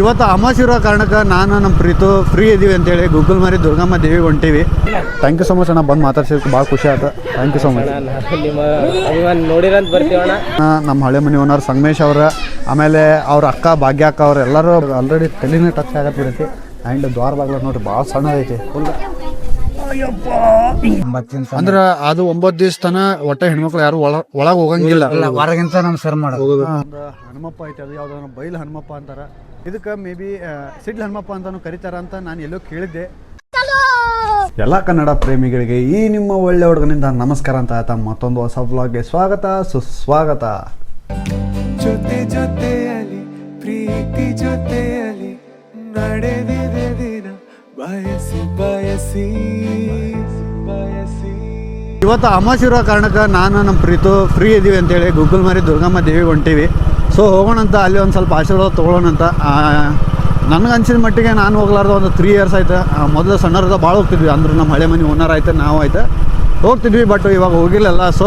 ಇವತ್ತು ಅಮಾವಾಸ್ಯೆ ಇರೋ ಕಾರಣಕ್ಕೆ ನಾನು ನಮ್ಮ ಪ್ರೀತು ಫ್ರೀ ಇದೀವಿ ಅಂತೇಳಿ ಗೂಗಲ್ ಮಾರಿ ದುರ್ಗಮ್ಮ ದೇವಿಗೆ ಹೊಂಟೀವಿ. ಥ್ಯಾಂಕ್ ಯು ಸೊ ಮಚ್ ಅಣ್ಣ, ಬಂದು ಮಾತಾಡ್ಸಿದ್ದಕ್ಕೆ ಭಾಳ ಖುಷಿ ಆಯ್ತು. Thank you so much. ನಮ್ಮ ಹಳೆ ಮನೆ ಓನರ್ ಸಂಗಮೇಶ್ ಅವ್ರ, ಆಮೇಲೆ ಅವ್ರ ಅಕ್ಕ ಭಾಗ್ಯ ಅಕ್ಕ ಅವ್ರು ಎಲ್ಲರೂ ಆಲ್ರೆಡಿ ತಲೆನೇ ಟಚ್ ಆಗತ್ತಿರುತ್ತೆ. ಆ್ಯಂಡ್ ದ್ವಾರ ಬಾಗ್ಲ ನೋಡ್ರಿ ಭಾಳ ಸಣ್ಣದೈತಿ ಫುಲ್. ಅಂದ್ರೆ ಅದು 9 ದಿವಸ ತನ ಒಟ್ಟ ಹೆಣ್ಮಕ್ಳು ಯಾರು ಒಳಗೆ ಹೋಗಂಗಿಲ್ಲ, ಹೊರಗಿಂತ ನಮ್ ಸರ್ ಮಾಡೋದು. ಹನುಮಪ್ಪ ಐತೆ, ಅದು ಯಾವ್ದು ಬೈಲ್ ಹನುಮಪ್ಪ ಅಂತಾರ. ಇದಕ್ಕೆ ಮೇ ಬಿ ಸಿಡ್ಲ್ ಹನುಮಪ್ಪ ಅಂತಾನು ಕರೀತಾರ ಅಂತ ನಾನು ಎಲ್ಲೋ ಕೇಳಿದ್ದೆ. ಎಲ್ಲ ಕನ್ನಡ ಪ್ರೇಮಿಗಳಿಗೆ ಈ ನಿಮ್ಮ ಒಳ್ಳೆ ಹುಡುಗನಿಂದ ನಮಸ್ಕಾರ ಅಂತ ಆಯ್ತಾ. ಮತ್ತೊಂದು ಹೊಸ ವ್ಲಾಗ್ಗೆ ಸ್ವಾಗತ ಸುಸ್ವಾಗತ. ಜೊತೆ ಜೊತೆಯಲ್ಲಿ ಪ್ರೀತಿ ಜೊತೆಯಲ್ಲಿ ನಡೆದಿದೆ ದಿನ ಬಯಸಿ ಬಯಸಿ ಬಯಸಿ. ಇವತ್ತು ಅಮಾವಾಸ್ಯೆ ಇರೋ ಕಾರಣಕ್ಕೆ ನಾನು ನಮ್ಮ ಪ್ರೀತು ಫ್ರೀ ಇದೀವಿ ಅಂತೇಳಿ ಗೂಗಲ್ ಮಾರಿ ದುರ್ಗಮ್ಮ ದೇವಿಗೆ ಹೊಂಟೀವಿ. ಸೊ ಹೋಗೋಣಂತ, ಅಲ್ಲಿ ಒಂದು ಸ್ವಲ್ಪ ಆಶೀರ್ವಾದ ತೊಗೊಳ್ಳೋಣಂತ. ನನಗೆ ಅನ್ಸಿದ ಮಟ್ಟಿಗೆ ನಾನು ಹೋಗ್ಲಾರ್ದು ಒಂದು 3 ಇಯರ್ಸ್ ಆಯ್ತು. ಮೊದಲು ಸಣ್ಣರದ ಭಾಳ ಹೋಗ್ತಿದ್ವಿ, ಅಂದ್ರೆ ನಮ್ಮ ಹಳೆ ಮನೆ ಓನರ್ ಆಯ್ತು, ನಾವು ಆಯ್ತು ಹೋಗ್ತಿದ್ವಿ. ಬಟ್ ಇವಾಗ ಹೋಗಿಲ್ಲಲ್ಲ. ಸೊ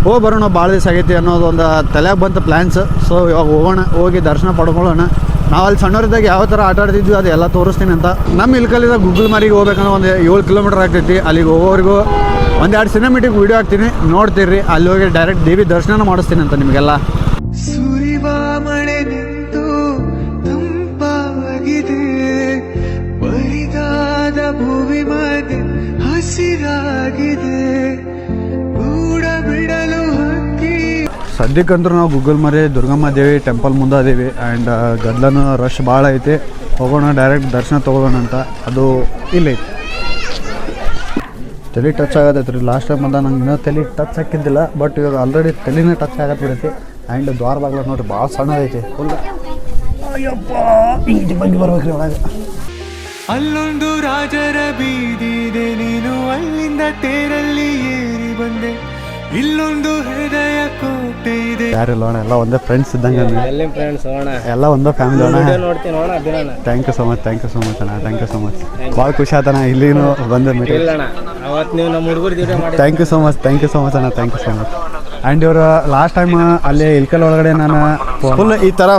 ಹೋಗಿ ಬರೋಣ, ಭಾಳ ದಿವಸ ಆಗೈತಿ ಅನ್ನೋದು ಒಂದು ತಲೆಯಾಗ ಬಂತು ಪ್ಲ್ಯಾನ್ಸ್. ಸೊ ಇವಾಗ ಹೋಗೋಣ, ಹೋಗಿ ದರ್ಶನ ಪಡ್ಕೊಳ್ಳೋಣ. ನಾವು ಅಲ್ಲಿ ಸಣ್ಣವರಿದ್ದಾಗ ಯಾವ ಥರ ಆಟ ಆಡ್ತಿದ್ವಿ ಅದು ಎಲ್ಲ ತೋರಿಸ್ತೀನಿ ಅಂತ. ನಮ್ಮ ಇಲ್ಕಲ್ಲಿಂದ ಗೂಗಲ್ ಮಾರಿಗೆ ಹೋಗ್ಬೇಕಂದ್ರೆ ಒಂದು 7 ಕಿಲೋಮೀಟರ್ ಆಗ್ತೈತಿ. ಅಲ್ಲಿಗೆ ಹೋಗೋವರೆಗೂ 1-2 ಸಿನಿಮೆಟಿಕ್ ವೀಡಿಯೋ ಹಾಕ್ತೀನಿ, ನೋಡ್ತೀರಿ. ಅಲ್ಲಿ ಹೋಗಿ ಡೈರೆಕ್ಟ್ ದೇವಿ ದರ್ಶನ ಮಾಡಿಸ್ತೀನಿ ಅಂತ ನಿಮಗೆಲ್ಲ. ಸುರಿವ ಮಳೆ ನಿಂತು ತಂಪಾಗಿದೆ, ಬರಿದಾದ ಭೂಮಿ ಮನೆ ಹಸಿರಾಗಿದೆ, ಗೂಡ ಬಿಡಲು ಹಕ್ಕಿ. ಸದ್ಯಕ್ಕಂತೂ ನಾವು ಗೂಗಲ್ ಮಾರಿ ದುರ್ಗಮ್ಮ ದೇವಿ ಟೆಂಪಲ್ ಮುಂದೆ ಅದೀವಿ. ಆ್ಯಂಡ್ ಗದ್ದಲನು ರಶ್ ಭಾಳ ಐತಿ. ಹೋಗೋಣ, ಡೈರೆಕ್ಟ್ ದರ್ಶನ ತೊಗೊಳ್ಳೋಣ ಅಂತ. ಅದು ಇಲ್ಲೈತಿ. ತಲೆ ಟಚ್ ಆಗತ್ತೈತೆ ರೀ. ಲಾಸ್ಟ್ ಟೈಮ್ ಅಂತ ನಂಗೆ ಇನ್ನೂ ತಲೆ ಟಚ್ ಹಾಕಿದ್ದಿಲ್ಲ, ಬಟ್ ಇವಾಗ ಆಲ್ರೆಡಿ ತಲೆನೇ ಟಚ್ ಆಗತ್ತೆ ಬಿಡೈತಿ. ಆ್ಯಂಡ್ ದ್ವಾರ ಬಾಗ್ಲ ನೋಡ್ರಿ ಭಾಳ ಸಣ್ಣದೈತಿ ಫುಲ್. ಅಯ್ಯಪ್ಪ ಹಿಂಗೆ ಬಂದು ಬರ್ಬೇಕ್ರಿ ಒಳಗೆ. ಅಲ್ಲೊಂದು ರಾಜರ ಬೀದಿ ಇದೆ, ನೀನು ಅಲ್ಲಿಂದ ತೇರಲ್ಲಿ ಏರಿ ಬಂದೆ, ಇಲ್ಲೊಂದು ಹೃದಯ ಕೋಟೆ ಇದೆ. ಯಾರಿಲ್ಲ ಅಣ್ಣ, ಎಲ್ಲ ಒಂದೇ ಫ್ರೆಂಡ್ಸ್ ಇದ್ದಂಗೆ, ಎಲ್ಲ ಒಂದೇ ಫ್ಯಾಮಿಲಿ ಅಣ್ಣ. Thank you so much, thank you so much ಅಣ್ಣ, ಥ್ಯಾಂಕ್ ಯು ಸೊ ಮಚ್. ಭಾಳ ಖುಷಿ ಆಯ್ತಣ್ಣ ಇಲ್ಲಿನೂ ಬಂದ meeting. Thank you so much, thank you so much ಅಣ್ಣ, thank you so much. And ಇವರು ಲಾಸ್ಟ್ ಟೈಮ್ ಅಲ್ಲಿ ಇಲ್ಕಲ್ ಒಳಗಡೆ ನಾನು ಫುಲ್ ಈ ಥರ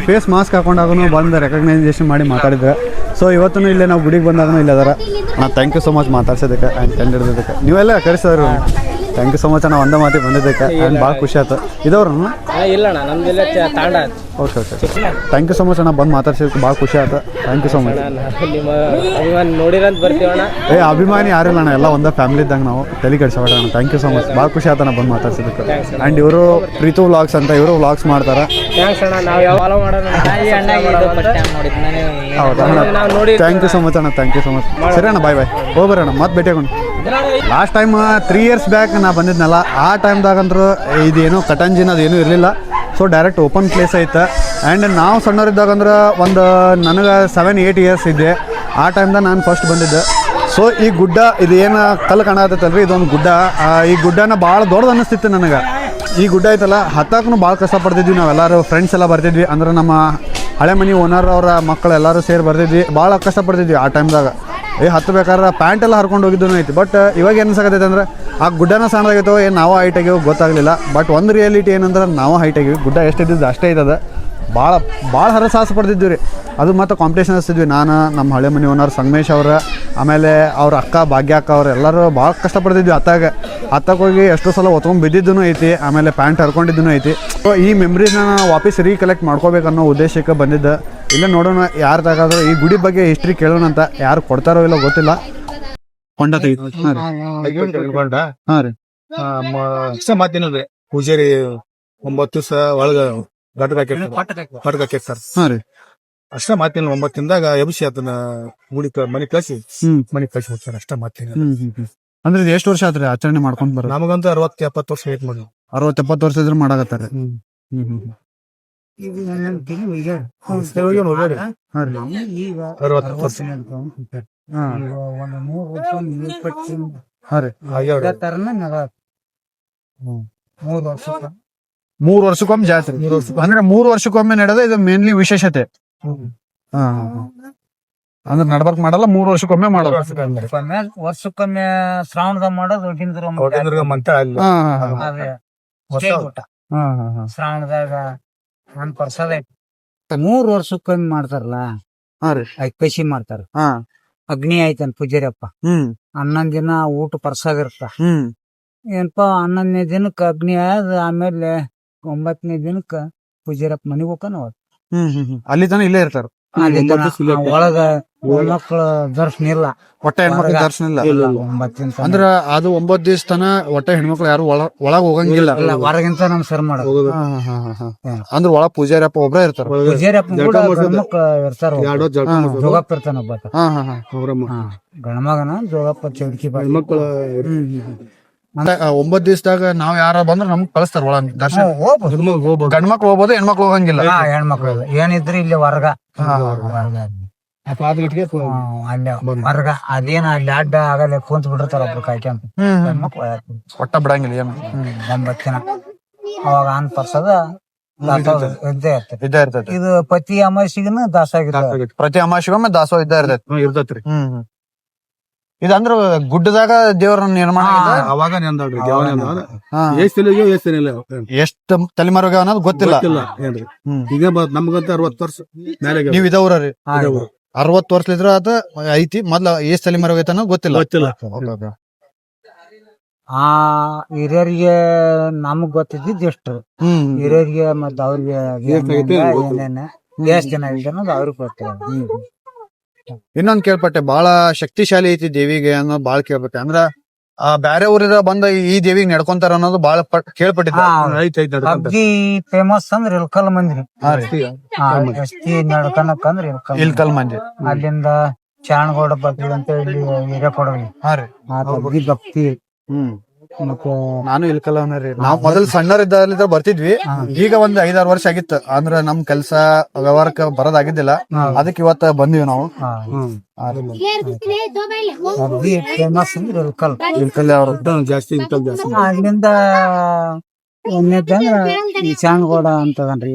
ಫೇಸ್ ಮಾಸ್ಕ್ ಹಾಕೊಂಡಾಗೂ ಬಂದು ರೆಕಗ್ನೈಸೇಷನ್ ಮಾಡಿ ಮಾತಾಡಿದ್ರೆ. ಸೊ ಇವತ್ತು ಇಲ್ಲೇ ನಾವು ಗುಡಿಗೆ ಬಂದಾಗೂ ಇಲ್ಲ ಅದಾರ. ನಾನು ಥ್ಯಾಂಕ್ ಯು ಸೊ ಮಚ್ ಮಾತಾಡ್ಸೋದಕ್ಕೆ ಆ್ಯಂಡ್ ಕಂಡಿಡ್ದಕ್ಕೆ. ನೀವೆಲ್ಲ ಕರೆಸಿದ್ರು. ಥ್ಯಾಂಕ್ ಯು ಸೊ ಮಚ್ ಅಣ್ಣ, ಒಂದೇ ಮಾತಿ ಬಂದಿದ್ದಕ್ಕೆ. ಆ್ಯಂಡ್ ಭಾಳ ಖುಷಿ ಆಯ್ತು. ಇದವ್ರು okay okay. Thank you so much ಅಣ್ಣ, ಬಂದು ಮಾತಾಡ್ಸಿದ್ದಕ್ಕೆ ಭಾಳ ಖುಷಿ ಆಯ್ತು. Thank you so much. ಅಭಿಮಾನಿ ಯಾರಿಲ್ಲ ಅಣ್ಣ, ಎಲ್ಲ ಒಂದೇ ಫ್ಯಾಮಿಲಿ ಇದ್ದಂಗೆ ನಾವು, ತಲೆ ಕೆಡಿಸಬೇಡ ಅಣ್ಣ. ಥ್ಯಾಂಕ್ ಯು ಸೊ ಮಚ್, ಭಾಳ ಖುಷಿ ಆಯ್ತು ಅಣ್ಣ ಬಂದು ಮಾತಾಡ್ಸಿದ್ದಕ್ಕೆ. ಆ್ಯಂಡ್ ಇವರು ಪ್ರೀತು ವ್ಲಾಗ್ಸ್ ಅಂತ, ಇವರು ವ್ಲಾಗ್ಸ್ ಮಾಡ್ತಾರೆ. ಹೌದಾ ಅಣ್ಣ, ಥ್ಯಾಂಕ್ ಯು ಸೊ ಮಚ್ ಅಣ್ಣ, ಥ್ಯಾಂಕ್ ಯು ಸೊ ಮಚ್. ಸರಿ ಅಣ್ಣ, ಬಾಯ್ ಬಾಯ್. ಹೋಗ್ಬರೋಣ, ಮತ್ತೆ ಭೇಟಿಯಾಗೋಣ. ಲಾಸ್ಟ್ ಟೈಮ್ 3 ಇಯರ್ಸ್ ಬ್ಯಾಕ್ ನಾ ಬಂದಿದ್ನಲ್ಲ, ಆ ಟೈಮ್ದಾಗಂದ್ರೂ ಇದೇನು ಕಟಂಜಿನ ಅದೇನೂ ಇರಲಿಲ್ಲ. ಸೊ ಡೈರೆಕ್ಟ್ ಓಪನ್ ಪ್ಲೇಸ್ ಐತೆ. ಆ್ಯಂಡ್ ನಾವು ಸಣ್ಣವರಿದ್ದಾಗಂದ್ರೆ ಒಂದು ನನಗೆ 7-8 ಇಯರ್ಸ್ ಇದ್ದೆ. ಆ ಟೈಮ್ದಾಗ ನಾನು ಫಸ್ಟ್ ಬಂದಿದ್ದೆ. ಸೊ ಈ ಗುಡ್ಡ ಇದು ಏನು ಕಲ್ಲು ಕಾಣತ್ತಲ್ರಿ, ಇದೊಂದು ಗುಡ್ಡ. ಈ ಗುಡ್ಡನ ಭಾಳ ದೊಡ್ಡದು ಅನ್ನಿಸ್ತಿತ್ತು ನನಗೆ. ಈ ಗುಡ್ಡ ಐತಲ್ಲ, ಹತ್ತಕ್ಕೂ ಭಾಳ ಕಷ್ಟಪಡ್ತಿದ್ವಿ ನಾವೆಲ್ಲರೂ, ಫ್ರೆಂಡ್ಸ್ ಎಲ್ಲ ಬರ್ತಿದ್ವಿ. ಅಂದ್ರೆ ನಮ್ಮ ಹಳೆ ಮನೆ ಓನರ್ ಅವರ ಮಕ್ಕಳು ಎಲ್ಲರೂ ಸೇರಿ ಬರ್ತಿದ್ವಿ. ಭಾಳ ಕಷ್ಟಪಡ್ತಿದ್ವಿ ಆ ಟೈಮ್ದಾಗ. ಹತ್ತಬೇಕಾದ್ರೆ ಪ್ಯಾಂಟ್ ಎಲ್ಲ ಹರ್ಕೊಂಡು ಹೋಗಿದ್ದೂ ಐತಿ. ಬಟ್ ಇವಾಗ ಏನು ಅನ್ಸಕತ್ತೈತೆ ಅಂದ್ರೆ ಆ ಗುಡ್ಡನ ಸಣ್ಣದಾಗೈತೋ ಏನು ನಾವು ಹೈಟ್ ಆಗಿವೋ ಗೊತ್ತಾಗಲಿಲ್ಲ. ಬಟ್ ಒಂದು ರಿಯಾಲಿಟಿ ಏನಂದ್ರೆ ನಾವು ಹೈಟ್ ಆಗಿವಿ, ಗುಡ್ಡ ಎಷ್ಟಿದ್ದು ಅಷ್ಟೇ ಇದ್ದದ. ಭಾಳ ಹರಸಾಹಸ ಪಡ್ತಿದ್ವಿ ರೀ. ಅದು ಮತ್ತು ಕಾಂಪಿಟೇಷನ್ ಹಚ್ತಿದ್ವಿ. ನಾನು, ನಮ್ಮ ಹಳೆ ಮನೆ ಓನರ್ ಸಂಗಮೇಶ್ ಅವ್ರ, ಆಮೇಲೆ ಅವ್ರ ಅಕ್ಕ ಭಾಗ್ಯ ಅಕ್ಕ ಅವ್ರು ಎಲ್ಲರೂ ಭಾಳ ಕಷ್ಟಪಡ್ತಿದ್ವಿ. ಹತ್ತಕ್ಕೆ ಹೋಗಿ ಎಷ್ಟೋ ಸಲ ಒತ್ಕೊಂಡು ಬಿದ್ದಿದ್ದೂ ಐತಿ, ಆಮೇಲೆ ಪ್ಯಾಂಟ್ ಹರ್ಕೊಂಡಿದ್ದೂ ಐತಿ. ಸೊ ಈ ಮೆಮ್ರೀಸ್ನ ವಾಪಸ್ ರೀಕಲೆಕ್ಟ್ ಮಾಡ್ಕೋಬೇಕನ್ನೋ ಉದ್ದೇಶಕ್ಕೆ ಬಂದಿದ್ದೆ. ಇಲ್ಲ ನೋಡೋಣ ಯಾರು ತಗಾದ್ರು ಈ ಗುಡಿ ಬಗ್ಗೆ ಹಿಸ್ಟ್ರಿ ಕೇಳೋಣ ಅಂತ. ಯಾರು ಕೊಡ್ತಾರೋ ಇಲ್ಲ ಗೊತ್ತಿಲ್ಲ. ಕೊಂಡ ತೆಗಿತು. ಹಾಂ ರೀ, ಮಾತಿನಲ್ರಿ ಪೂಜಾರಿ 9 ದಿವಸ ಒಳಗ ಪಟಕ ಹಾಕಿರ್ತಾರ. ಹಾಂ ರೀ, ಅಷ್ಟ ಮಾತಿನ 9 ದಿನದಾಗ ಎಬ್ಸಿ ಅದನ್ನ ಗುಡಿ ಮನೆ ಕಳಿಸಿ ಹೋಗ್ತಾರೆ. ಅಷ್ಟ ಮಾತಿನ. ಅಂದ್ರೆ ಇದು ಎಷ್ಟು ವರ್ಷ ಆತ್ರಿ ಆಚರಣೆ ಮಾಡ್ಕೊಂಡ್ ಬರ? ನಮಗಂತೂ 60-70 ವರ್ಷ ಐತ್ ಮಾಡಿ. 60-70 ವರ್ಷ ಇದ್ರೆ ಮಾಡಾಕತ್ತಾರ. ಮೂರು ವರ್ಷಕ್ಕೊಮ್ಮೆ ಜಾತ್ರೆ. ಅಂದ್ರೆ 3 ವರ್ಷಕ್ಕೊಮ್ಮೆ ನಡೆದ ಇದು ಮೇನ್ಲಿ ವಿಶೇಷತೆ. ಅಂದ್ರೆ ನಡ್ಬರ್ಕ್ ಮಾಡಲ್ಲ, 3 ವರ್ಷಕ್ಕೊಮ್ಮೆ ಮಾಡೋದು. ವರ್ಷಕ್ಕೊಮ್ಮೆ ಶ್ರಾವಣದಾಗ ಮಾಡೋದು. ಶ್ರಾವಣದಾಗ ಒಂದ್ ಪ್ರಸಾದ ಐತಿ. 3 ವರ್ಷಕ್ಕೊಮ್ಮೆ ಮಾಡ್ತಾರಲ್ಲ ಹಾ ರೀ ಐಕಶಿ ಮಾಡ್ತಾರ. ಹಾ ಅಗ್ನಿ ಆಯ್ತನ್ ಪೂಜಾರಿಯಪ್ಪ. 11 ದಿನ ಊಟ ಪ್ರಸಾದ ಇರ್ತ. ಏನಪ್ಪಾ 11ನೇ ದಿನಕ್ಕ ಅಗ್ನಿ ಆದ ಆಮೇಲೆ 9ನೇ ದಿನಕ್ಕ ಪೂಜಾರಿಯಪ್ಪ ಮನಿಗ್ ಹೋಗ್ತಾನ. ಅಲ್ಲಿ ತನ ಇಲ್ಲೇ ಇರ್ತಾರ. ಒಳಗ ಹೆಣ್ಮಕ್ಳ ದರ್ಶನ ಇಲ್ಲ, ಒಟ್ಟ ಹೆಣ್ಮಕ್ಳ ದರ್ಶನ ಇಲ್ಲ. 9 ದಿನ ಅಂದ್ರ ಅದು 9 ದಿವಸ ತನ ಒಟ್ಟ ಹೆಣ್ಮಕ್ಳು ಯಾರು ಒಳಗ್ ಹೋಗಂಗಿಲ್ಲ. ಹೊರಗಿಂತ ನಮ್ ಸರ್ ಮಾಡೋದು. ಅಂದ್ರ ಒಳಗ್ ಪೂಜಾರಿಯಪ್ಪ ಒಬ್ರ ಇರ್ತಾರ. ಪೂಜಾರಿಯಪ್ಪ ಕೂಡ ಗಂಡ್ಮಕ್ಳ ಇರ್ತಾರ. ಜೋಗಪ್ಪ ಇರ್ತಾನ ಒಬ್ಬ. ಗಣಮಗನ ಜೋಗಪ್ಪ ಚೌಡ್ಕಿ ಮಕ್ಕಳು 9 ದಿವಸದಾಗ ನಾವ್ ಯಾರ ಬಂದ್ರ ನಮ್ಗ್ ಕಳಿಸ್ತಾರ ಒಳಗ್ ದರ್ಶನ. ಗಂಡ್ಮಕ್ಳು ಹೋಗ್ಬೋದು, ಹೆಣ್ಮಕ್ಳು ಹೋಗಂಗಿಲ್ಲ. ಹೆಣ್ಮಕ್ಳು ಏನಿದ್ರು ಇಲ್ಲಿ ಹೊರಗ ಅಲ್ಲೇ ಹೊರಗ ಅದೇನ ಅಲ್ಲಿ ಅಡ್ಡ ಆಗಲ್ಲ ಕುಂತ ಬಿಟ್ಟಿರ್ತಾರ ಒಬ್ರು ಕಾಯ್ಕೊಂತ. ಹೆಣ್ಮಕ್ಳು ಒಟ್ಟ ಬಿಡಂಗಿಲ್ಲ ಏನು. 9 ದಿನ ಅವಾಗ ಅನ್ ಪರ್ಸದ ಇದ್ದೇ ಇರ್ತೈತಿ. ಇದು ಪ್ರತಿ ಅಮಾಸಿಗನ ದಾಸಾಗಿರ್ತೈತಿ. ಪ್ರತಿ ಅಮಾಸಿಗೊಮ್ಮೆ ದಾಸೋಹ ಇದ್ದ ಇರ್ತೈತ್ರಿ. ಇದಂದ್ರ ಗುಡ್ಡದಾಗ ದೇವ್ರ ನಿರ್ಮಾಣ ಅವಾಗ ಎಷ್ಟ್ ತಲೆಮಾರ್ಗ ಅನ್ನೋದು ಗೊತ್ತಿಲ್ಲ. ಈಗ ನಮ್ಗಂತ 60 ವರ್ಷ ಮೇಲೆ ನೀವ್ ಇದವ್ರಿ 60 ವರ್ಷಲಿದ್ರ ಅದ ಐತಿ. ಮೊದ್ಲ ಎಷ್ಟ್ ತಲೆಮಾರ್ಗ ಐತ ಅನ್ನೋದು ಗೊತ್ತಿಲ್ಲ. ಆ ಹಿರಿಯರಿಗೆ ನಮಗ್ ಗೊತ್ತಿದ್ದಿದ್ ಎಷ್ಟು, ಹಿರಿಯರಿಗೆ ಮತ್ತ ಅವ್ರಿಗೆ ಏನೇನ ಎಷ್ಟ್ ಜನ ಇಲ್ದ ಅನ್ನೋದು ಅವ್ರಿಗೆ ಗೊತ್ತಿಲ್ಲ. ಇನ್ನೊಂದ್ ಕೇಳ್ಪಟ್ಟೆ, ಬಾಳ ಶಕ್ತಿಶಾಲಿ ಐತಿ ದೇವಿಗೆ ಅನ್ನೋದು ಬಾಳ ಕೇಳ್ಪಟ್ಟೆ. ಅಂದ್ರ ಬ್ಯಾರೆ ಊರಿದ ಬಂದ ಈ ದೇವಿಗೆ ನಡ್ಕೊಂತಾರ ಅನ್ನೋದು ಬಾಳ ಕೇಳ್ಪಟ್ಟಿದ್ದೆ. ಅಗ್ಗಿ ಫೇಮಸ್ ಅಂದ್ರ ಇಲ್ಕಲ್ ಮಂದಿ. ಎಷ್ಟಿ ನಡ್ಕನಕ್ ಅಂದ್ರ ಇಲ್ಕಲ್ ಮಂದಿ. ಅಲ್ಲಿಂದ ಚಾಣಗೋಡ ಬಗ್ಲಿ ಅಂತ ಇಲ್ಲಿ ಹಿರೇಕೊಡವಿ ಅಗ್ಗಿ ಭಕ್ತಿ. ಮತ್ತೆ ನಾನು ಇಲ್ಕಲ್ಲ ರೀ. ನಾವ್ ಮೊದಲ್ ಸಣ್ಣರಿದ್ದ ಬರ್ತಿದ್ವಿ. ಈಗ ಒಂದ್ 5-6 ವರ್ಷ ಆಗಿತ್ತು. ಅಂದ್ರ ನಮ್ ಕೆಲ್ಸ ವ್ಯವಹಾರಕ್ಕೆ ಬರೋದಾಗಿದ್ದಿಲ್ಲ. ಅದಕ್ಕೆ ಇವತ್ತ ಬಂದಿವಿ ನಾವು. ಅಗ್ಗಿ ಫೇಮಸ್ ಅಂದ್ರ ಇಲ್ಕಲ್ ಅವ್ರ ಜಾಸ್ತಿ. ಅಲ್ಲಿಂದ ಒಂದೇದಂದ್ರ ಈ ಚಾಣಗೋಡ ಅಂತದನ್ರಿ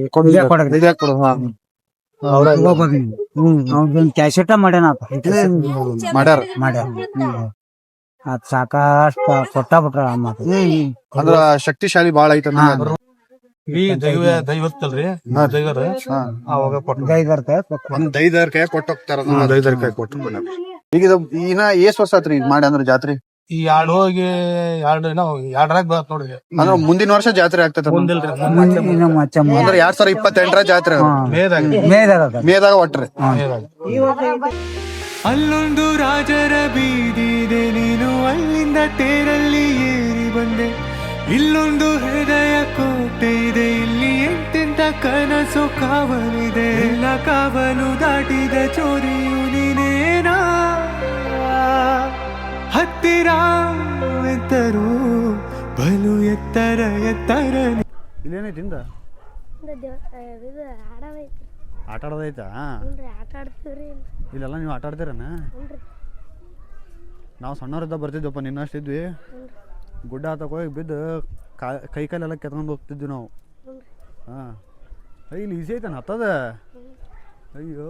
ಅವ್ರದೊಂದ್ ಕ್ಯಾಸೆಟ ಮಾಡ್ಯಾನ ಮಾಡ್ಯಾರ. ಅದ್ ಸಾಕಷ್ಟ ಕೊಟ್ಟ ಬಿಟ್ರ ಅಂದ್ರ ಶಕ್ತಿಶಾಲಿ ಬಾಳ ಐತ. ದೈವ ಇರ್ತಲ್ರಿ, ಅವಾಗ ದೈದರ್ ಕೈ ಕೊಟ್ಟೋಗ್ತಾರ. ಈಗ ಇನ್ನ ಎಷ್ಟ್ ವರ್ಷ ಆತ್ರಿ ಮಾಡಿ ಅಂದ್ರ ಜಾತ್ರೆ? ಈ 2 ಹೋಗಿ 2 ಬರತ್ ನೋಡ್ರಿ. ಅಂದ್ರ ಮುಂದಿನ ವರ್ಷ ಜಾತ್ರೆ ಆಗ್ತೈತೆ. ಅಂದ್ರ 2028 ಜಾತ್ರೆ ಮೇದಾಗ ಒಟ್ರಿ. ಅಲ್ಲೊಂದು ರಾಜರ ಬೀದಿದೆ, ನೀನು ಅಲ್ಲಿಂದ ತೇರಲ್ಲಿ ಏರಿ ಬಂದೆ. ಇಲ್ಲೊಂದು ಹೃದಯ ಕೋಟೆ ಇದೆ, ಇಲ್ಲಿ ಎಂತೆಂತ ಕನಸು ಕಾವಲಿದೆ. ಎಲ್ಲ ಕಾವಲು ದಾಟಿದ ಚೋರಿಯು ನೀನೇನಾ, ಹತ್ತಿರ ಎತ್ತರು ಬಲು ಎತ್ತರ ಎತ್ತರ. ಇಲ್ಲೇನೈತಿಂದ ಆಟ ಆಡೋದೈತಾ? ಇಲ್ಲೆಲ್ಲ ನೀವು ಆಟ ಆಡ್ತೀರನ? ನಾವು ಸಣ್ಣವರಿದ್ದ ಬರ್ತಿದ್ವಪ್ಪ, ನಿನ್ನಷ್ಟಿದ್ವಿ. ಗುಡ್ಡ ಹತ್ತಕ್ಕೆ ಹೋಗಿ ಬಿದ್ದು ಕೈ ಕಾಲೆಲ್ಲ ಕೆತ್ಕೊಂಡು ಹೋಗ್ತಿದ್ವಿ ನಾವು. ಇಲ್ಲಿ ಈಸಿ ಐತಾನ ಹತ್ತದ? ಅಯ್ಯೋ,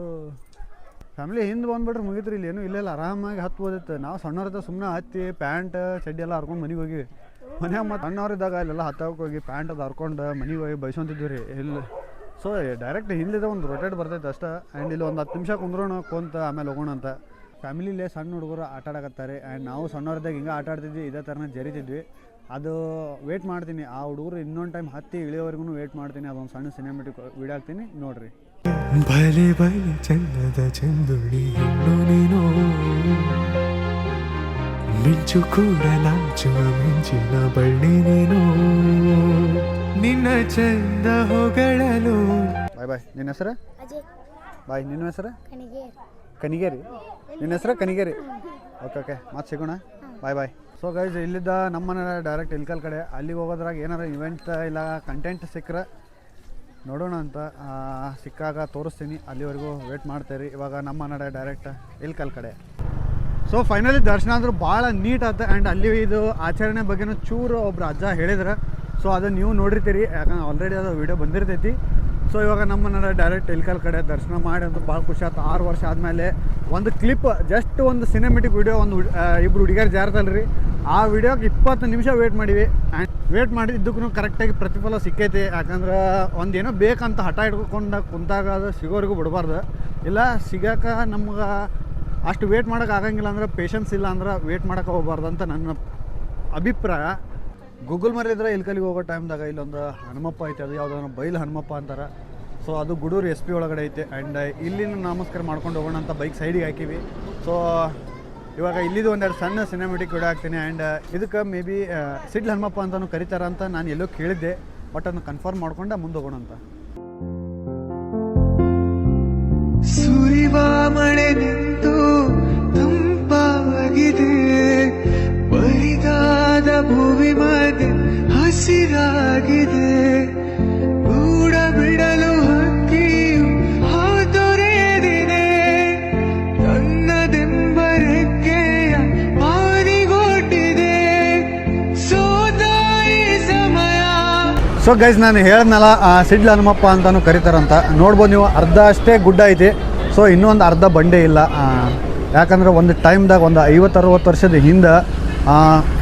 ಫ್ಯಾಮಿಲಿ ಹಿಂದೆ ಬಂದ್ಬಿಟ್ರೆ ಮುಗಿತ್ರಿ. ಇಲ್ಲಿ ಏನೂ ಇಲ್ಲೆಲ್ಲ ಆರಾಮಾಗಿ ಹತ್ಬೋದಿತ್ತು. ನಾವು ಸಣ್ಣವರಿದ್ದ ಸುಮ್ಮನೆ ಹತ್ತಿ ಪ್ಯಾಂಟ್ ಚಡ್ಡಿ ಎಲ್ಲ ಹರ್ಕೊಂಡು ಮನೆಗೆ ಹೋಗಿ ಮನ್ಯಾಗ ಮತ್ತೆ ಸಣ್ಣವರಿದ್ದಾಗ ಇಲ್ಲೆಲ್ಲ ಹತ್ತಕ್ಕೆ ಹೋಗಿ ಪ್ಯಾಂಟ್ ಅದು ಹರ್ಕೊಂಡು ಮನೆಗೆ ಹೋಗಿ ಬೈಸೊಂತಿದ್ವಿ ರೀ. ಇಲ್ಲಿ ಸೊ ಡೈರೆಕ್ಟ್ ಹಿಂದಿದ ಒಂದು ರೊಟೇಟ್ ಬರ್ತೈತೆ ಅಷ್ಟೇ. ಆ್ಯಂಡ್ ಇಲ್ಲಿ ಒಂದು 10 ನಿಮಿಷ ಕುಂದ್ರೋಣ ಕುಂತ ಆಮೇಲೆ ಹೋಗೋಣ ಅಂತ. ಫ್ಯಾಮಿಲಿಲೇ ಸಣ್ಣ ಹುಡುಗರು ಆಟ ಆಡಕತ್ತಾರೆ. ಆ್ಯಂಡ್ ನಾವು ಸಣ್ಣವ್ರದಾಗ ಹಿಂಗೆ ಆಟ ಆಡ್ತಿದ್ವಿ, ಇದೇ ಥರನೇ ಜರಿತಿದ್ವಿ. ಅದು ವೇಟ್ ಮಾಡ್ತೀನಿ, ಆ ಹುಡುಗರು ಇನ್ನೊಂದು ಟೈಮ್ ಹತ್ತಿ ಇಳಿಯೋವರೆಗೂ ವೇಟ್ ಮಾಡ್ತೀನಿ. ಅದೊಂದು ಸಣ್ಣ ಸಿನಿಮೆಟಿಕ್ ವಿಡಿಯೋ ಹಾಕ್ತೀನಿ, ನೋಡ್ರಿ. ಬಲೆ ಬಲೆ ಚಂದದ ಚಂದುಡಿ ಹೆಣ್ಣು ನೀನು, ಮಿಂಚು ಕೂಡ ನಾಚುವ ಮಿಂಚಿನ ಬಳ್ಳಿ ನೀನು, ನಿನ್ನ ಚಂದ ಹೊಗಳಲು. ಬಾಯ್ ಬಾಯ್. ನಿನ್ನ ಹೆಸರು? ಬಾಯ್. ನಿನ್ನ ಹೆಸರು? ಕನಿಗೇರಿ. ನಿನ್ನ ಹೆಸರು ಕನಿಗೇರಿ. ಓಕೆ ಮತ್ತೆ ಸಿಗೋಣ. ಬಾಯ್ ಬಾಯ್. ಸೊ ಗೈಸ್, ಇಲ್ಲಿದ್ದ ನಮ್ಮ ಮನೆ ಡೈರೆಕ್ಟ್ ಇಲ್ಕಲ್ ಕಡೆ. ಅಲ್ಲಿಗೆ ಹೋಗೋದ್ರಾಗ ಏನಾರ ಇವೆಂಟ್ ಇಲ್ಲ ಕಂಟೆಂಟ್ ಸಿಕ್ಕರೆ ನೋಡೋಣ ಅಂತ. ಸಿಕ್ಕಾಗ ತೋರಿಸ್ತೀನಿ. ಅಲ್ಲಿವರೆಗೂ ವೇಟ್ ಮಾಡ್ತೀರಿ. ಇವಾಗ ನಮ್ಮ ನಡೆ ಡೈರೆಕ್ಟ್ ಇಲ್ಕಲ್ ಕಡೆ. ಸೊ ಫೈನಲಿ ದರ್ಶನ ಅಂದ್ರೂ ಭಾಳ ನೀಟ್ ಆಯ್ತು. ಆ್ಯಂಡ್ ಅಲ್ಲಿ ಇದು ಆಚರಣೆ ಬಗ್ಗೆನೂ ಚೂರು ಒಬ್ರು ಅಜ್ಜ ಹೇಳಿದ್ರೆ, ಸೊ ಅದು ನೀವು ನೋಡಿರ್ತೀರಿ, ಯಾಕಂದ್ರೆ ಆಲ್ರೆಡಿ ಅದು ವೀಡಿಯೋ ಬಂದಿರ್ತೈತಿ. ಸೊ ಇವಾಗ ನಮ್ಮ ಡೈರೆಕ್ಟ್ ಇಲ್ಕಲ್ ಕಡೆ ದರ್ಶನ ಮಾಡಿ ಅಂತ ಭಾಳ ಖುಷಿ ಆಯ್ತು. 6 ವರ್ಷ ಆದಮೇಲೆ ಒಂದು ಕ್ಲಿಪ್, ಜಸ್ಟ್ ಒಂದು ಸಿನಿಮೆಟಿಕ್ ವಿಡಿಯೋ, ಒಂದು ಇಬ್ಬರು ಹುಡುಗಿಯರು ಜಾರದಲ್ರಿ, ಆ ವಿಡಿಯೋಗೆ 20 ನಿಮಿಷ ವೇಟ್ ಮಾಡಿವಿ. ಆ್ಯಂಡ್ ವೇಟ್ ಮಾಡಿದ್ದಕ್ಕೂ ಕರೆಕ್ಟಾಗಿ ಪ್ರತಿಫಲ ಸಿಕ್ಕೈತಿ. ಯಾಕಂದ್ರೆ ಒಂದೇನೋ ಬೇಕಂತ ಹಠ ಹಿಡ್ಕೊಂಡು ಕುಂತಾಗ ಅದು ಸಿಗೋರಿಗೂ ಬಿಡಬಾರ್ದು. ಇಲ್ಲ ಸಿಗಾಕ ನಮ್ಗೆ ಅಷ್ಟು ವೇಟ್ ಮಾಡೋಕೆ ಆಗಂಗಿಲ್ಲ ಅಂದ್ರೆ, ಪೇಷನ್ಸ್ ಇಲ್ಲ ಅಂದ್ರೆ ವೇಟ್ ಮಾಡೋಕೆ ಹೋಗ್ಬಾರ್ದು ಅಂತ ನನ್ನ ಅಭಿಪ್ರಾಯ. ಗೂಗಲ್ ಮರಿದ್ರೆ ಇಲ್ಕಲ್ಲಿಗೆ ಹೋಗೋ ಟೈಮ್ದಾಗ ಇಲ್ಲೊಂದು ಹನುಮಪ್ಪ ಐತೆ, ಅದು ಯಾವುದೋ ಬೈಲ್ ಹನುಮಪ್ಪ ಅಂತಾರೆ. ಸೊ ಅದು ಗುಡೂರು SP ಒಳಗಡೆ ಐತೆ. ಆ್ಯಂಡ್ ಇಲ್ಲಿನ ನಮಸ್ಕಾರ ಮಾಡ್ಕೊಂಡು ಹೋಗೋಣ ಅಂತ ಬೈಕ್ ಸೈಡಿಗೆ ಹಾಕಿವಿ. ಸೊ ಇವಾಗ ಇಲ್ಲಿದು ಒಂದೆರಡು ಸಣ್ಣ ಸಿನಿಮ್ಯಾಟಿಕ್ ವಿಡಿಯೋ ಹಾಕ್ತೀನಿ. ಆ್ಯಂಡ್ ಇದಕ್ಕೆ ಮೇ ಬಿ ಸಿಡ್ಲ್ ಹನುಮಪ್ಪ ಅಂತಲೂ ಕರೀತಾರ ಅಂತ ನಾನು ಎಲ್ಲೋ ಕೇಳಿದ್ದೆ, ಬಟ್ ಅದನ್ನು ಕನ್ಫರ್ಮ್ ಮಾಡ್ಕೊಂಡು ಮುಂದೆ ಹೋಗೋಣ ಅಂತ. ಸುರಿವ ಮಳೆ ನಿಂತು ತಂಪಾಗಿದೆ, ಬರಿದಾದ ಭೂಮಿ ಮಧ್ಯೆ ಹಸಿರಾಗಿದೆ, ಗೂಡ ಬಿಡಲು ಹಕ್ಕಿಯು ಹಾತೊರೆದಿದೆ, ತನ್ನದೆಂಬರೆಕ್ಕೆಯ ಪಾರಿಗೊಟ್ಟಿದೆ, ಸೋತಾಯಿ ಸಮಯ. ಸೊ ಗೈಸ್, ನಾನು ಹೇಳಿದ್ನಲ್ಲ ಸಿಡ್ಲ್ ಹನುಮಪ್ಪ ಅಂತಲೂ ಕರೀತಾರಂತ. ನೋಡ್ಬೋದು ನೀವು, ಅರ್ಧ ಅಷ್ಟೇ ಗುಡ್ಡ ಐತಿ. ಸೊ ಇನ್ನೂ ಒಂದು ಅರ್ಧ ಬಂಡೆ ಇಲ್ಲ. ಯಾಕಂದ್ರೆ ಒಂದು ಟೈಮ್ದಾಗ ಒಂದು 50-60 ವರ್ಷದ ಹಿಂದೆ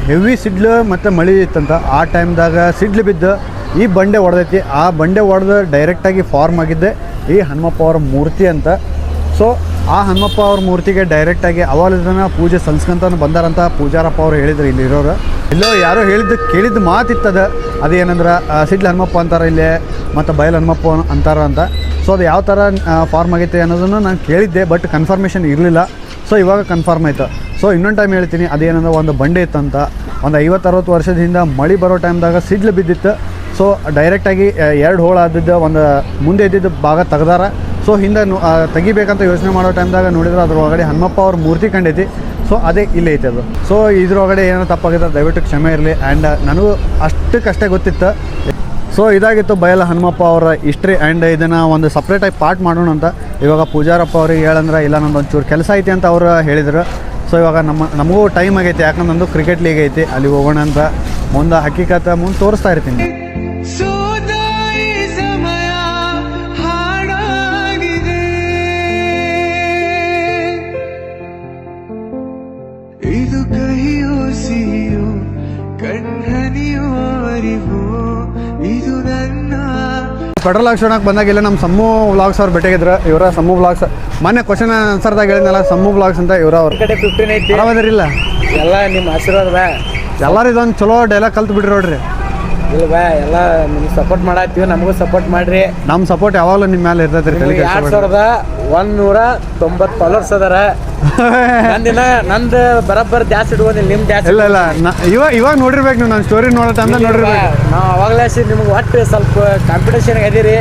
ಹೆವಿ ಸಿಡ್ಲು ಮತ್ತು ಮಳೆ ಇತ್ತಂತ. ಆ ಟೈಮ್ದಾಗ ಸಿಡ್ಲು ಬಿದ್ದು ಈ ಬಂಡೆ ಹೊಡೆದೈತಿ. ಆ ಬಂಡೆ ಹೊಡೆದು ಡೈರೆಕ್ಟಾಗಿ ಫಾರ್ಮ್ ಆಗಿದ್ದೆ ಈ ಹನುಮಪ್ಪ ಅವ್ರ ಮೂರ್ತಿ ಅಂತ. ಸೊ ಆ ಹನುಮಪ್ಪ ಅವ್ರ ಮೂರ್ತಿಗೆ ಡೈರೆಕ್ಟಾಗಿ ಅವಾಲಿದ್ದನ ಪೂಜೆ ಸಲ್ಲಿಸ್ಕೊಂತ ಬಂದಾರಂತ ಪೂಜಾರಪ್ಪ ಅವ್ರು ಹೇಳಿದ್ರು ಇಲ್ಲಿರೋರು. ಎಲ್ಲೋ ಯಾರೋ ಕೇಳಿದ್ದು ಮಾತಿತ್ತದ, ಅದೇನಂದ್ರೆ ಸಿಡ್ಲ್ ಹನುಮಪ್ಪ ಅಂತಾರೆ ಇಲ್ಲೇ, ಮತ್ತು ಬಯಲು ಹನುಮಪ್ಪ ಅಂತಾರ ಅಂತ. ಸೊ ಅದು ಯಾವ ಥರ ಫಾರ್ಮ್ ಆಗೈತೆ ಅನ್ನೋದನ್ನು ನಾನು ಕೇಳಿದ್ದೆ, ಬಟ್ ಕನ್ಫರ್ಮೇಷನ್ ಇರಲಿಲ್ಲ. ಸೊ ಇವಾಗ ಕನ್ಫರ್ಮ್ ಆಯಿತು. ಸೊ ಇನ್ನೊಂದು ಟೈಮ್ ಹೇಳ್ತೀನಿ, ಅದೇನಂದ್ರೆ ಒಂದು ಬಂಡೆ ಇತ್ತಂತ. ಒಂದು 50-60 ವರ್ಷದ ಹಿಂದೆ ಮಳೆ ಬರೋ ಟೈಮ್ದಾಗ ಸಿಡ್ಲು ಬಿದ್ದಿತ್ತು. ಸೊ ಡೈರೆಕ್ಟಾಗಿ 2 ಹೋಳು ಆದಿದ್ದು, ಒಂದು ಮುಂದೆ ಇದ್ದಿದ್ದು ಭಾಗ ತೆಗ್ದಾರ. ಸೊ ಹಿಂದೆ ತೆಗಿಬೇಕಂತ ಯೋಚನೆ ಮಾಡೋ ಟೈಮ್ದಾಗ ನೋಡಿದ್ರೆ ಅದ್ರೊಳಗಡೆ ಹನುಮಪ್ಪ ಅವ್ರ ಮೂರ್ತಿ ಕಂಡೈತಿ. ಸೊ ಅದೇ ಇಲ್ಲೇ ಐತೆ ಅದು. ಸೊ ಇದ್ರೊಳಗಡೆ ಏನೋ ತಪ್ಪಾಗಿದೆ, ದಯವಿಟ್ಟು ಕ್ಷಮೆ ಇರಲಿ. ಆ್ಯಂಡ್ ನನಗೂ ಅಷ್ಟಕ್ಕಷ್ಟೇ ಗೊತ್ತಿತ್ತು. ಸೊ ಇದಾಗಿತ್ತು ಬಯಲು ಹನುಮಪ್ಪ ಅವರ ಹಿಸ್ಟ್ರಿ. ಆ್ಯಂಡ್ ಇದನ್ನು ಒಂದು ಸಪ್ರೇಟಾಗಿ ಪಾರ್ಟ್ ಮಾಡೋಣ ಅಂತ ಇವಾಗ ಪೂಜಾರಪ್ಪ ಅವ್ರಿಗೆ ಹೇಳಂದ್ರೆ, ಇಲ್ಲ ನಂದು ಒಂಚೂರು ಕೆಲಸ ಐತಿ ಅಂತ ಅವರು ಹೇಳಿದರು. ಸೊ ಇವಾಗ ನಮಗೂ ಟೈಮ್ ಆಗೈತಿ, ಯಾಕಂದ್ರೆ ನಂದು ಕ್ರಿಕೆಟ್ ಲೀಗ್ ಐತಿ, ಅಲ್ಲಿ ಹೋಗೋಣ ಅಂತ ಮುಂದೆ ಹಕ್ಕಿಕತ ಮುಂದೆ ತೋರಿಸ್ತಾ ಇರ್ತೀನಿ. ಸೋತಾಯಿ ಸಮಯ ಹಾಡಾಗಿದೆ, ಇದು ಕಹಿಯೋ ಸಿಹಿಯೋ ಕಣ್ಣನಿಯೋ ಅರಿವೋ, ಇದು ನನ್ನ ಪೆಟ್ರೋಲ್ ಹಾಕ್ಸೋಣಕ್ಕೆ ಬಂದಾಗಿಲ್ಲ ನಮ್ಮ ಸಮ್ಮು ವ್ಲಾಗ್ಸ್ ಅವ್ರು ಭೇಟಿಯಾಗಿದ್ರು. ಇವರ ಸಮ್ಮು ವ್ಲಾಗ್ಸ್ ಮೊನ್ನೆ ಕ್ವಶನ್ ಆನ್ಸರ್ದಾಗ ಹೇಳಿದ್ನಲ್ಲ, ಸಮ್ಮು ವ್ಲಾಗ್ಸ್ ಅಂತ ಇವ್ರ ಅವ್ರು. ಕಡೆ 15 ಐತಿ. ಆರಾಮದಿರಿಲ್ಲ? ಎಲ್ಲ ನಿಮ್ಮ ಆಶೀರ್ವಾದ ಬಾ. ಎಲ್ಲರೂ ಇದೊಂದು ಚಲೋ ಡೈಲಾಗ್ ಕಲ್ತು ಬಿಡ್ರಿ ನೋಡ್ರಿ. ಇಲ್ಲ ಬಾ, ಎಲ್ಲ ನಿಮ್ಗೆ ಸಪೋರ್ಟ್ ಮಾಡತ್ತೀವಿ, ನಮಗೂ ಸಪೋರ್ಟ್ ಮಾಡ್ರಿ. ನಮ್ಮ ಸಪೋರ್ಟ್ ಯಾವಾಗಲೂ ನಿಮ್ಮ ಮೇಲೆ ಇರ್ತೈತೆ ರೀ. 2190 ಫಾಲೋವರ್ಸ್ ಅದಾರ. ನಂದು ಬರಬ್ಬರ್ ಜಾಸ್ತಿ ಇಟ್ಕೊಂಡಿಲ್ಲ, ನಿಮ್ ಜಾಸ್ತಿ ಇಲ್ಲ ಇವಾಗ ನೋಡಿರ್ಬೇಕು ನೀವು, ನನ್ನ ಸ್ಟೋರಿ ನೋಡೋ ಟೈಮ್ ನೋಡಿರ್ಬೇಕು. ನಾವು ಅವಾಗಲೇ ನಿಮ್ಗೆ ಒಟ್ಟು ಸ್ವಲ್ಪ ಕಾಂಪಿಟೇಷನ್ ಅದೀರಿ,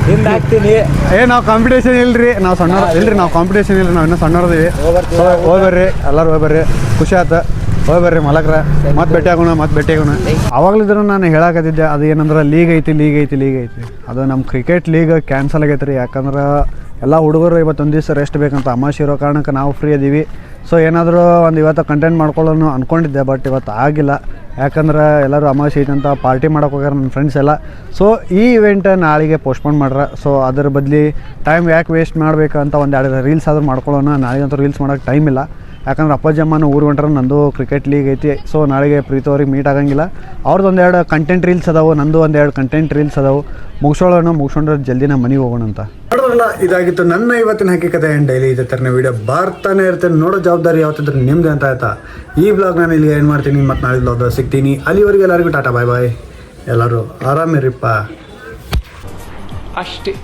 ಹಿಂದೆ ಹಾಕ್ತೀನಿ. ನಾವು ಕಾಂಪಿಟೇಷನ್ ಇಲ್ರಿ, ನಾವು ಸಣ್ಣವ್ರು ಇಲ್ರಿ, ನಾವು ಕಾಂಪಿಟೇಷನ್ ಇಲ್ರಿ, ನಾವು ಇನ್ನೂ ಸಣ್ಣವ್ರದೀವಿ. ಹೋಗ್ಬರ್ರಿ, ಎಲ್ಲರೂ ಹೋಗ್ಬರ್ರಿ, ಖುಷಿ ಆಯ್ತು. ಹೋಗ್ಬರ್ರಿ ಮಲಕ್ರ, ಮತ್ತೆ ಭೇಟಿ ಆಗೋಣ. ಅವಾಗಲಿದ್ರು ನಾನು ಹೇಳಕತ್ತಿದ್ದೆ, ಅದು ಏನಂದ್ರೆ ಲೀಗ್ ಐತಿ. ಅದು ನಮ್ಮ ಕ್ರಿಕೆಟ್ ಲೀಗ್ ಕ್ಯಾನ್ಸಲ್ ಆಗೈತೆ ರೀ. ಯಾಕಂದ್ರೆ ಎಲ್ಲ ಹುಡುಗರು ಇವತ್ತೊಂದು ದಿವಸ ರೆಸ್ಟ್ ಬೇಕಂತ ಅಮಾವಾಸ್ಯೆ ಇರೋ ಕಾರಣಕ್ಕೆ ನಾವು ಫ್ರೀ ಅದೀವಿ. ಸೊ ಏನಾದರೂ ಒಂದು ಇವತ್ತು ಕಂಟೆಂಟ್ ಮಾಡ್ಕೊಳ್ಳೋನು ಅಂದ್ಕೊಂಡಿದ್ದೆ, ಬಟ್ ಇವತ್ತು ಆಗಿಲ್ಲ. ಯಾಕಂದ್ರೆ ಎಲ್ಲರೂ ಅಮಾವಾಸ್ಯೆ ಐತೆ ಅಂತ ಪಾರ್ಟಿ ಮಾಡೋಕೆ ಹೋಗ್ಯಾರ ನನ್ನ ಫ್ರೆಂಡ್ಸ್ ಎಲ್ಲ. ಸೊ ಈ ಇವೆಂಟ್ ನಾಳೆಗೆ ಪೋಸ್ಟ್ಪೋನ್ ಮಾಡ್ರೆ. ಸೊ ಅದ್ರ ಬದಲಿ ಟೈಮ್ ಯಾಕೆ ವೇಸ್ಟ್ ಮಾಡಬೇಕಂತ ಒಂದೆರಡು ರೀಲ್ಸ್ ಆದರೂ ಮಾಡ್ಕೊಳ್ಳೋಣ. ನಾಳೆಗಂತೂ ರೀಲ್ಸ್ ಮಾಡೋಕ್ಕೆ ಟೈಮ್ ಇಲ್ಲ, ಯಾಕಂದ್ರೆ ಅಪ್ಪಾಜಿ ಅಮ್ಮನ ಊರು ಹೊಂಟ್ರೆ ನಂದು ಕ್ರಿಕೆಟ್ ಲೀಗ್ ಐತಿ. ಸೊ ನಾಳೆಗೆ ಪ್ರೀತಿ ಅವ್ರಿಗೆ ಮೀಟ್ ಆಗಂಗಿಲ್ಲ. ಅವ್ರದ್ದು ಒಂದೆರಡು ಕಂಟೆಂಟ್ ರೀಲ್ಸ್ ಅದಾವೆ, ನಂದು ಒಂದೆರಡು ಕಂಟೆಂಟ್ ರೀಲ್ಸ್ ಅದಾವೆ. ಮುಗಿಸ್ಕೊಂಡ್ರೆ ಜಲ್ದಿ ನಮ್ಮ ಮನೆಗೆ ಹೋಗೋಣ ಅಂತ. ನೋಡೋಲ್ಲ, ಇದಾಗಿತ್ತು ನನ್ನ ಇವತ್ತಿನ ಹಕ್ಕಿಕತೆ. ಆ್ಯಂಡ್ ಡೈಲಿ ಇದೇ ಥರನೇ ವೀಡಿಯೋ ಬರ್ತಾನೆ ಇರ್ತೇನೆ. ನೋಡೋ ಜವಾಬ್ದಾರಿ ಯಾವತ್ತಿದ್ರೆ ನಿಮ್ದು ಅಂತ ಆಯ್ತಾ. ಈ ಬ್ಲಾಗ್ ನಾನು ಇಲ್ಲಿ ಏನು ಮಾಡ್ತೀನಿ, ಮತ್ತು ನಾಳೆ ಬ್ಲಾಗ್ ಸಿಗ್ತೀನಿ. ಅಲ್ಲಿವರೆಗೆ ಎಲ್ಲರಿಗೂ ಟಾಟಾ ಬಾಯ್ ಬಾಯ್. ಎಲ್ಲರೂ ಆರಾಮಿರಿಪ್ಪ. ಅಷ್ಟೇ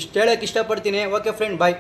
ಇಷ್ಟು ಹೇಳಕ್ಕೆ ಇಷ್ಟಪಡ್ತೀನಿ. ಓಕೆ ಫ್ರೆಂಡ್, ಬಾಯ್.